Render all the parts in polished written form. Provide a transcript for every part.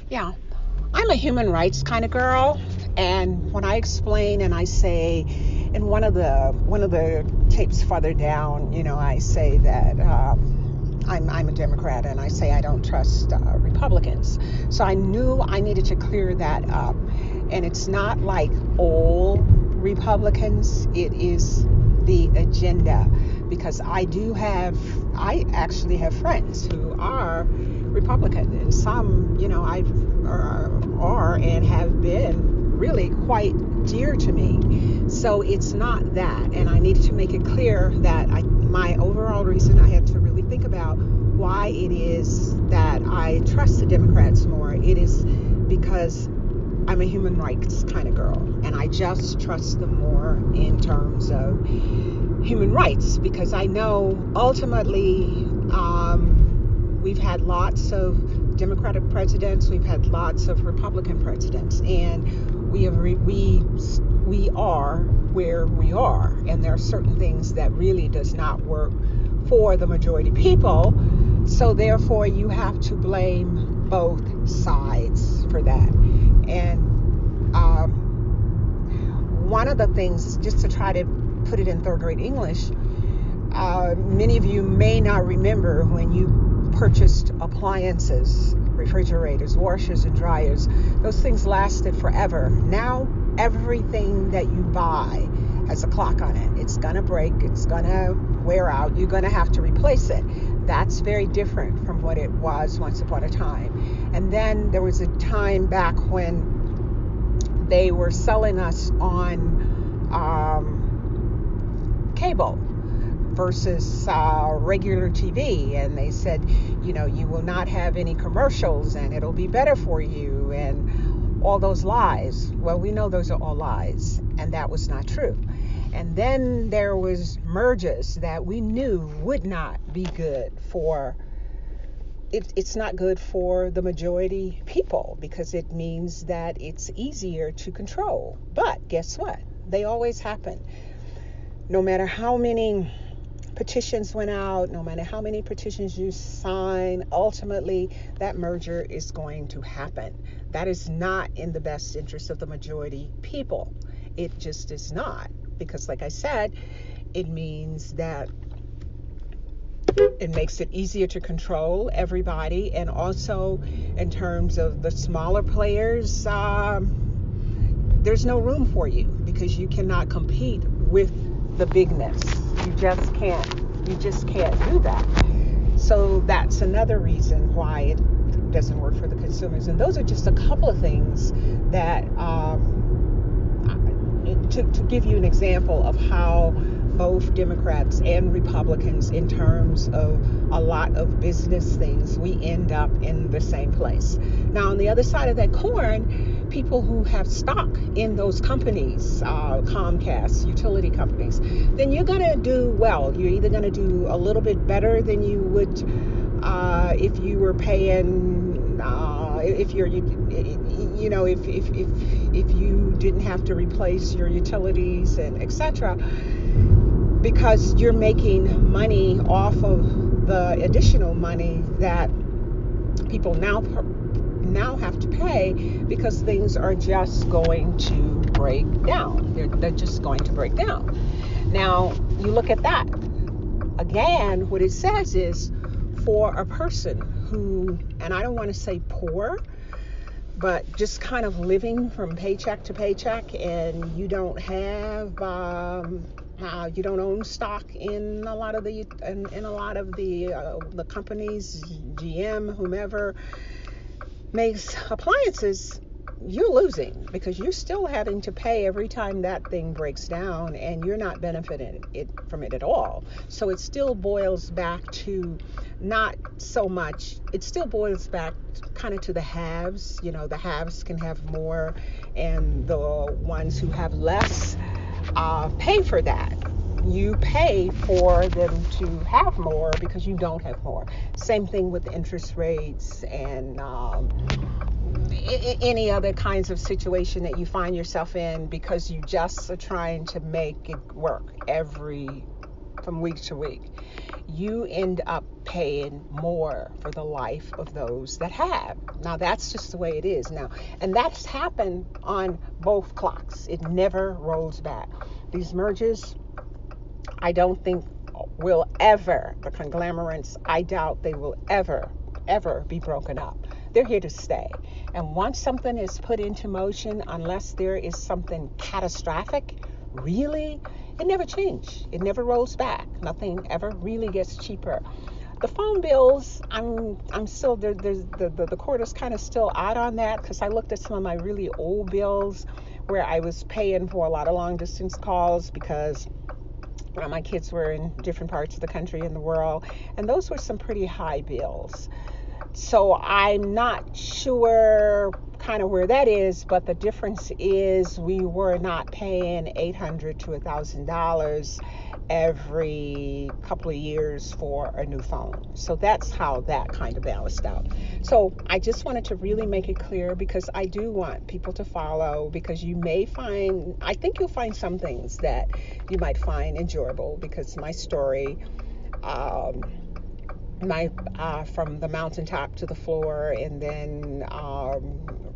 Yeah, I'm a human rights kind of girl, and when I explain and I say, in one of the tapes further down, I say that I'm a Democrat, and I say I don't trust Republicans. So I knew I needed to clear that up, and it's not like all Republicans. It is the agenda, because I actually have friends who are Republican, and some, are and have been really quite dear to me. So it's not that, and I needed to make it clear that my overall reason, I had to really think about why it is that I trust the Democrats more. It is because I'm a human rights kind of girl, and I just trust them more in terms of human rights, because I know ultimately, we've had lots of Democratic presidents, we've had lots of Republican presidents, and we are where we are, and there are certain things that really does not work for the majority people. So therefore, you have to blame both sides for that. And one of the things, just to try to put it in third grade English, many of you may not remember when you purchased appliances, refrigerators, washers, and dryers. Those things lasted forever. Now, everything that you buy has a clock on it. It's going to break, it's going to wear out, you're going to have to replace it. That's very different from what it was once upon a time. And then there was a time back when they were selling us on cable versus regular TV, and they said, you will not have any commercials, and it'll be better for you, and all those lies. Well, we know those are all lies, and that was not true. And then there was mergers that we knew would not be good for it's not good for the majority people, because it means that it's easier to control. But guess what? They always happen. No matter how many petitions went out, no matter how many petitions you sign, ultimately that merger is going to happen. That is not in the best interest of the majority people. It just is not, because like I said, it means that it makes it easier to control everybody, and also in terms of the smaller players, there's no room for you, because you cannot compete with the bigness. You just can't do that. So that's another reason why it doesn't work for the consumers. And those are just a couple of things that, to give you an example of how both Democrats and Republicans, in terms of a lot of business things, we end up in the same place. Now, on the other side of that coin, people who have stock in those companies, Comcast, utility companies, then you're going to do well. You're either going to do a little bit better than you would if you were paying, if you're, if you didn't have to replace your utilities and etc., because you're making money off of the additional money that people now have to pay, because things are just going to break down. They're just going to break down. Now, you look at that. Again, what it says is, for a person who, and I don't want to say poor, but just kind of living from paycheck to paycheck, and you don't have, you don't own stock in a lot of the the companies, GM, whomever makes appliances, you're losing, because you're still having to pay every time that thing breaks down, and you're not benefiting from it at all. So it still boils back to not so much, it still boils back kind of to the haves. The haves can have more, and the ones who have less pay for that. You pay for them to have more because you don't have more. Same thing with interest rates and any other kinds of situation that you find yourself in, because you just are trying to make it work every from week to week, you end up paying more for the life of those that have. Now, that's just the way it is now. And that's happened on both clocks. It never rolls back. These mergers, I don't think will ever, the conglomerates, I doubt they will ever be broken up. They're here to stay. And once something is put into motion, unless there is something catastrophic, really, it never changes. It never rolls back. Nothing ever really gets cheaper. The phone bills, I'm still there. The cord is kind of still out on that, because I looked at some of my really old bills where I was paying for a lot of long distance calls because my kids were in different parts of the country and the world, and those were some pretty high bills. So I'm not sure kind of where that is, but the difference is we were not paying $800 to $1,000 every couple of years for a new phone. So that's how that kind of balanced out. So I just wanted to really make it clear, because I do want people to follow, because you may find, I think you'll find some things that you might find enjoyable, because my story, from the mountaintop to the floor, and then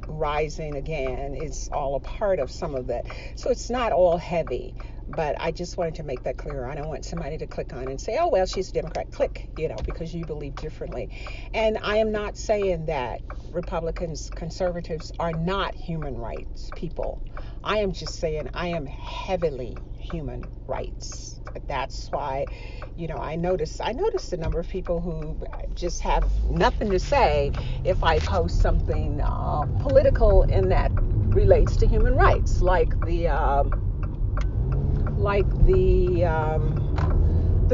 rising again, is all a part of some of that. So it's not all heavy, but I just wanted to make that clear. I don't want somebody to click on and say, oh, well, she's a Democrat. Click, because you believe differently. And I am not saying that Republicans, conservatives are not human rights people. I am just saying I am heavily human rights. That's why, I noticed a number of people who just have nothing to say if I post something political and that relates to human rights, like the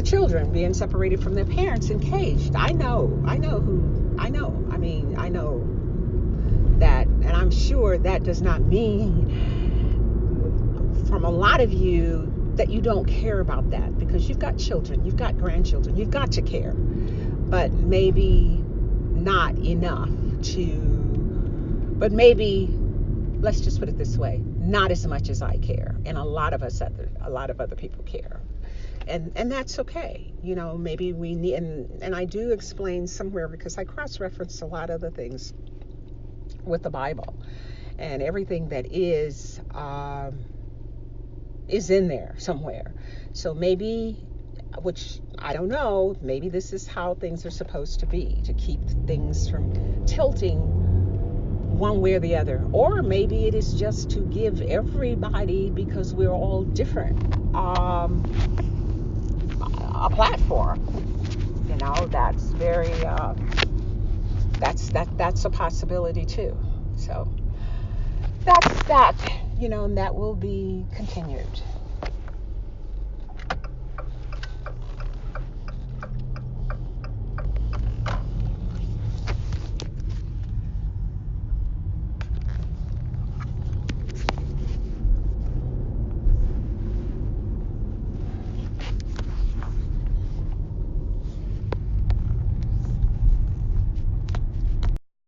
children being separated from their parents and caged. I know that, and I'm sure that does not mean from a lot of you that you don't care about that, because you've got children, you've got grandchildren, you've got to care, but maybe not enough but maybe, let's just put it this way, not as much as I care, and a lot of other people care, and that's okay. Maybe we need, and I do explain somewhere, because I cross-reference a lot of the things with the Bible, and everything that is in there somewhere. So maybe, which I don't know, maybe this is how things are supposed to be, to keep things from tilting one way or the other. Or maybe it is just to give everybody, because we're all different, a platform. That's very that's a possibility too. So that's that, and that will be continued.